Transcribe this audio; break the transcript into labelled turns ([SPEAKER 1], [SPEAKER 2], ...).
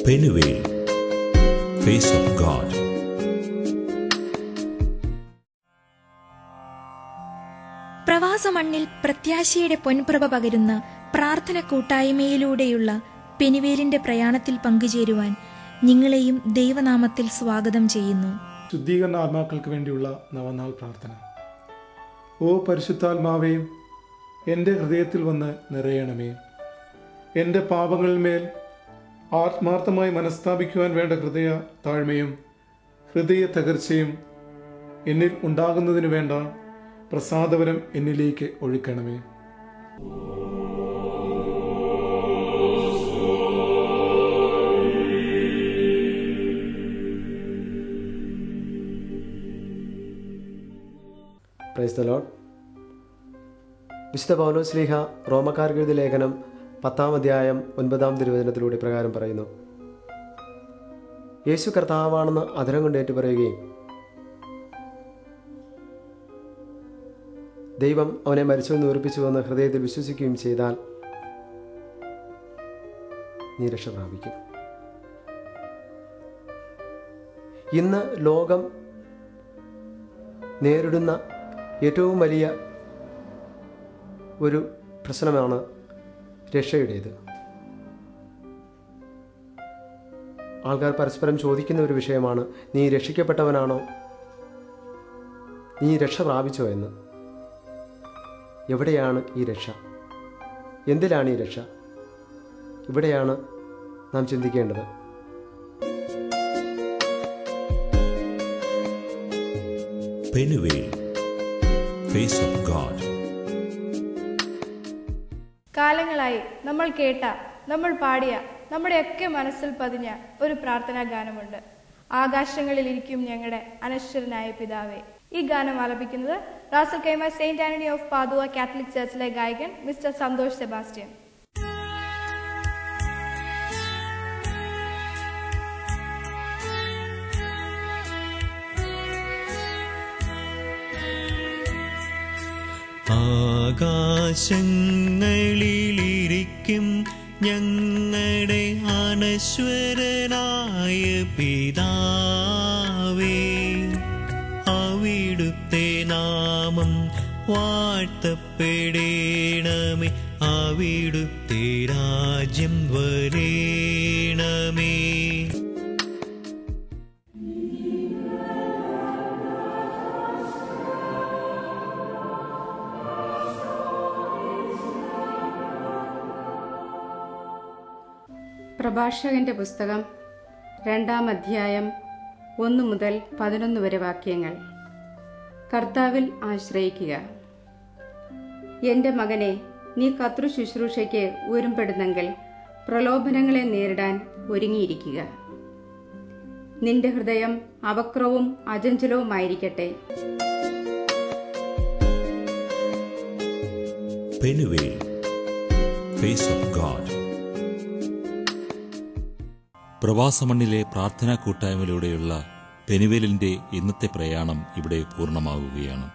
[SPEAKER 1] Penuel, face of God.
[SPEAKER 2] പ്രവാസ മണ്ണിൽ പ്രത്യാശയുടെ പൊൻപ്രഭ പകരുന്ന പ്രാർത്ഥന കൂട്ടായ്മയിലൂടെയുള്ള പെനുവേലിന്റെ പ്രയാണത്തിൽ പങ്കുചേരുവാൻ നിങ്ങളെയും ദൈവനാമത്തിൽ സ്വാഗതം ചെയ്യുന്നു.
[SPEAKER 3] ശുദ്ധീകരണ ആത്മാക്കൾക്ക് വേണ്ടിയുള്ള നവനാൾ പ്രാർത്ഥന. ഓ പരിശുദ്ധാത്മാവേ, എൻ്റെ ഹൃദയത്തിൽ വന്ന് നിറയണമേ. എൻ്റെ പാപങ്ങളിന്മേൽ ആത്മാർത്ഥമായി മനസ്താപിക്കുവാൻ വേണ്ട ഹൃദയ താഴ്മയും ഹൃദയ തകർച്ചയും എന്നിൽ ഉണ്ടാകുന്നതിന് വേണ്ട പ്രസാദവരം എന്നിലേക്ക് ഒഴുക്കണമേ.
[SPEAKER 4] Praise the Lord. വിശുദ്ധ പൗലോസ് ശ്ലീഹ റോമക്കാർക്ക് എഴുതിയ ലേഖനം 10-ാം അധ്യായം 9-ാം തിരുവചനത്തിലൂടെ പ്രകാരം പറയുന്നു: യേശു കർത്താവാണെന്ന് അധരം കൊണ്ട് ഏറ്റുപറയുകയും ദൈവം അവനെ മരിച്ചുവെന്ന് ഉറപ്പിച്ചുവെന്ന് ഹൃദയത്തിൽ വിശ്വസിക്കുകയും ചെയ്താൽ നീ രക്ഷ പ്രാപിക്കും. ഇന്ന് ലോകം നേരിടുന്ന ഏറ്റവും വലിയ ഒരു പ്രശ്നമാണ് രക്ഷയുടേത്. ആൾക്കാർ പരസ്പരം ചോദിക്കുന്ന ഒരു വിഷയമാണ്: നീ രക്ഷിക്കപ്പെട്ടവനാണോ? നീ രക്ഷ പ്രാപിച്ചോ എന്ന്. എവിടെയാണ് ഈ രക്ഷ? എന്തിലാണ് ഈ രക്ഷ? ഇവിടെയാണ് നാം ചിന്തിക്കേണ്ടത്.
[SPEAKER 1] Penuel, face of God.
[SPEAKER 5] കാലങ്ങളായി നമ്മൾ കേട്ട, നമ്മൾ പാടിയ, നമ്മുടെയൊക്കെ മനസ്സിൽ പതിഞ്ഞ ഒരു പ്രാർത്ഥനാ ഗാനമുണ്ട്. ആകാശങ്ങളിലിരിക്കും ഞങ്ങളുടെ അനശ്വരനായ പിതാവേ. ഈ ഗാനം ആലപിക്കുന്നത് Ras al Khaimah Saint Anthony of Padua Catholic ചർച്ചിലെ ഗായകൻ മിസ്റ്റർ സന്തോഷ് സെബാസ്റ്റ്യൻ.
[SPEAKER 6] ആകാശങ്ങളിലിരിക്കും ഞങ്ങളുടെ അനശ്വരനായ പിതാവേ, അവിടുത്തെ നാമം വാഴ്ത്തപ്പെടേണമേ, അവിടുത്തെ രാജ്യം വരേണമേ.
[SPEAKER 7] പ്രഭാഷകന്റെ പുസ്തകം 2-ാം അധ്യായം 1 മുതൽ 11 വരെ വാക്യങ്ങൾ. കർത്താവിൽ ആശ്രയിക്കുക. എൻ്റെ മകനെ, നീ കർത്തൃ ശുശ്രൂഷയ്ക്ക് ഒരുമ്പെടുന്നെങ്കിൽ പ്രലോഭനങ്ങളെ നേരിടാൻ ഒരുങ്ങിയിരിക്കുക. നിന്റെ ഹൃദയം അവക്രവും അചഞ്ചലവുമായിരിക്കട്ടെ.
[SPEAKER 1] Penuel, face of God. പ്രവാസമണ്ണിലെ പ്രാർത്ഥനാ കൂട്ടായ്മയിലൂടെയുള്ള പെനുവേലിന്റെ ഇന്നത്തെ പ്രയാണം ഇവിടെ പൂർണ്ണമാവുകയാണ്.